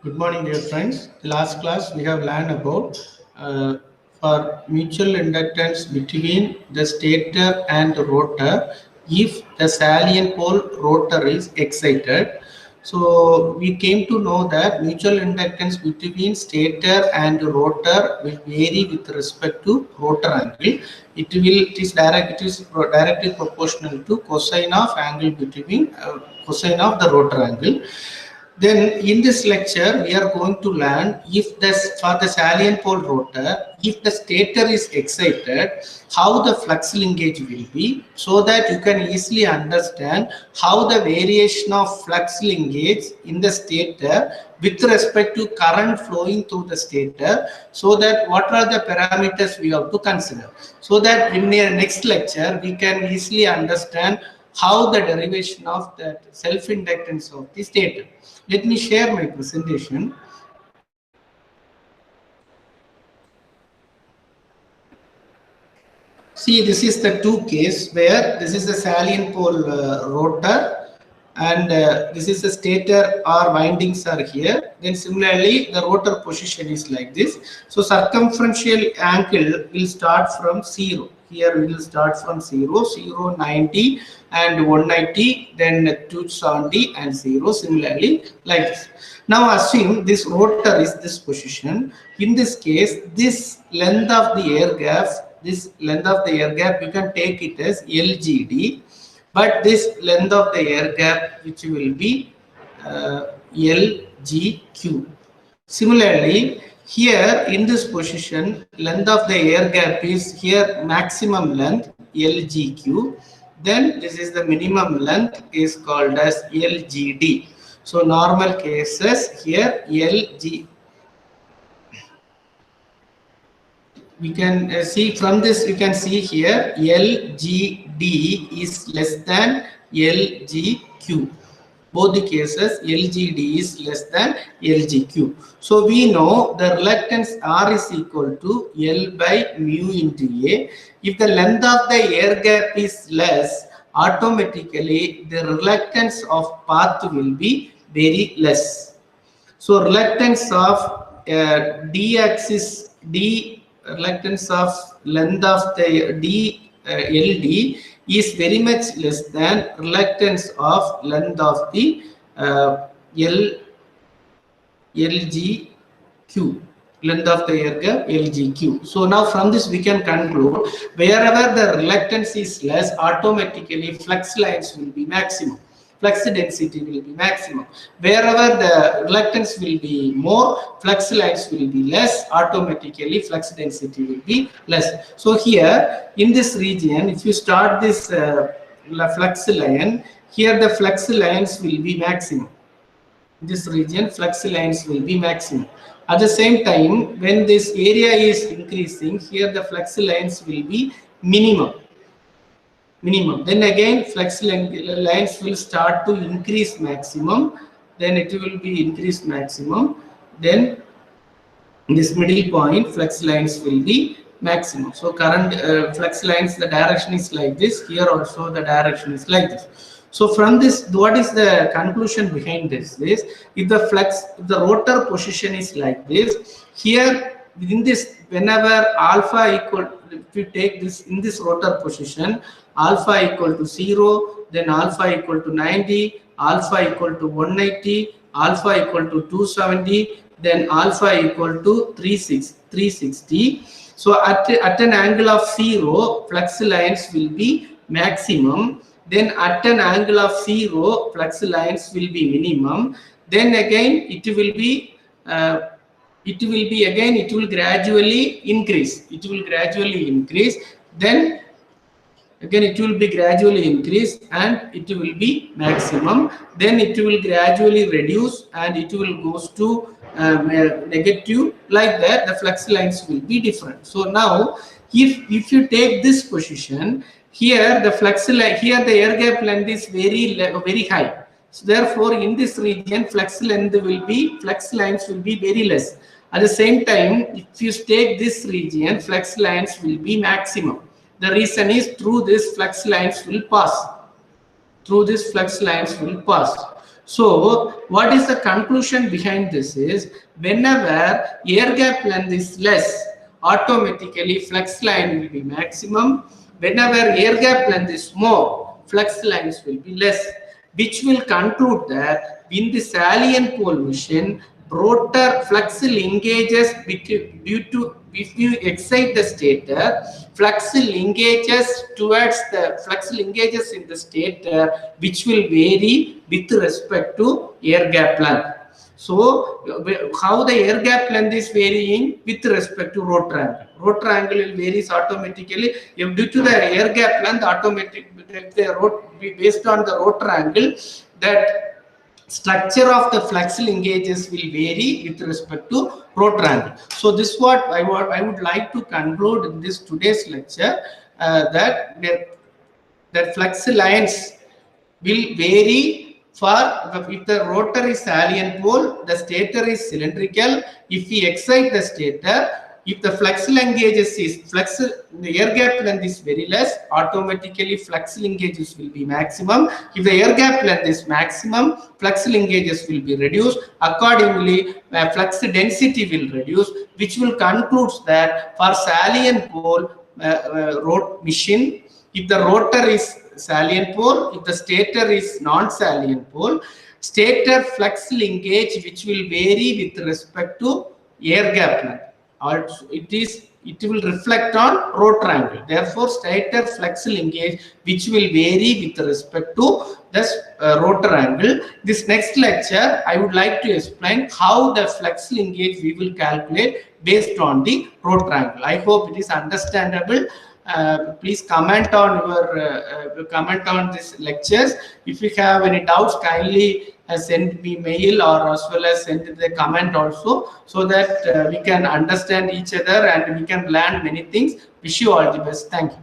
Good morning, dear friends. The last class we have learned about for mutual inductance between the stator and rotor if the salient pole rotor is excited. So we came to know that mutual inductance between stator and rotor will vary with respect to rotor angle. It is directly proportional to cosine of angle between cosine of the rotor angle. Then in this lecture, we are going to learn if for the salient pole rotor, if the stator is excited, how the flux linkage will be, so that you can easily understand how the variation of flux linkage in the stator with respect to current flowing through the stator, so that what are the parameters we have to consider. So that in the next lecture, we can easily understand how the derivation of that self-inductance of the stator. Let me share my presentation. See, this is the two case where this is the salient pole rotor and this is the stator or windings are here. Then similarly, the rotor position is like this. So circumferential angle will start from 0. Here we will start from 0, 0, 90 and 190, then 270 and 0. Similarly, like this. Now assume this rotor is this position. In this case, this length of the air gap, you can take it as LGD, but this length of the air gap which will be LGQ. Similarly, here in this position, length of the air gap is here maximum length LGQ. Then this is the minimum length is called as LGD. So normal cases here LG. We can see from this, you can see here LGD is less than LGQ. Both the cases LGD is less than LGQ. So we know the reluctance R is equal to L by mu into A. If the length of the air gap is less, automatically the reluctance of path will be very less. So reluctance of D-axis, reluctance of length of the LD is very much less than reluctance of length of the LGQ, length of the air gap LGQ. So now from this we can conclude wherever the reluctance is less, automatically flux lines will be maximum. Flux density will be maximum. Wherever the reluctance will be more, flux lines will be less, automatically flux density will be less. So here in this region, if you start this flux line, here the flux lines will be maximum. In this region, flux lines will be maximum. At the same time, when this area is increasing, here the flux lines will be minimum. Then again flux lines will start to increase maximum, then it will be increased maximum, then this middle point flux lines will be maximum. So current flux lines, the direction is like this, here also the direction is like this. So from this, what is the conclusion behind this? Is if the rotor position is like this, here within this, whenever alpha equal, if you take this in this rotor position, alpha equal to 0, then alpha equal to 90, alpha equal to 190, alpha equal to 270, then alpha equal to 360. So at an angle of 0, flux lines will be maximum. Then at an angle of 0, flux lines will be minimum. Then again it will be it will gradually increase. Then again it will be gradually increase and it will be maximum. Then it will gradually reduce and it will goes to negative. Like that, the flux lines will be different. So now if you take this position, here the flux line, here the air gap length is very high. So therefore in this region flux lines will be very less. At the same time, if you take this region, flux lines will be maximum. The reason is through this flux lines will pass. So what is the conclusion behind this is, whenever air gap length is less, automatically flux line will be maximum. Whenever air gap length is more, flux lines will be less, which will conclude that in the salient pole machine, rotor flux linkages due to, if you excite the stator, flux linkages towards the flux linkages in the stator, which will vary with respect to air gap length. So how the air gap length is varying with respect to rotor angle. Rotor angle will varies automatically. If due to the air gap length, automatic based on the rotor angle, that structure of the flux linkages will vary with respect to rotor angle. So this is what I would like to conclude in this today's lecture, that flux lines will vary for, if the rotor is salient pole, the stator is cylindrical. If we excite the stator, if the flux linkages is the air gap length is very less, automatically flux linkages will be maximum. If the air gap length is maximum, flux linkages will be reduced. Accordingly, flux density will reduce, which will conclude that for salient pole machine, if the rotor is salient pole, if the stator is non-salient pole, stator flux linkage which will vary with respect to air gap length. Also, it will reflect on rotor angle. Therefore, stator flux linkage which will vary with respect to this rotor angle. This next lecture, I would like to explain how the flux linkage we will calculate based on the rotor angle. I hope it is understandable. Please comment on your comment on these lectures. If you have any doubts, kindly send me mail, or as well as send the comment also, so that we can understand each other and we can learn many things. Wish you all the best. Thank you.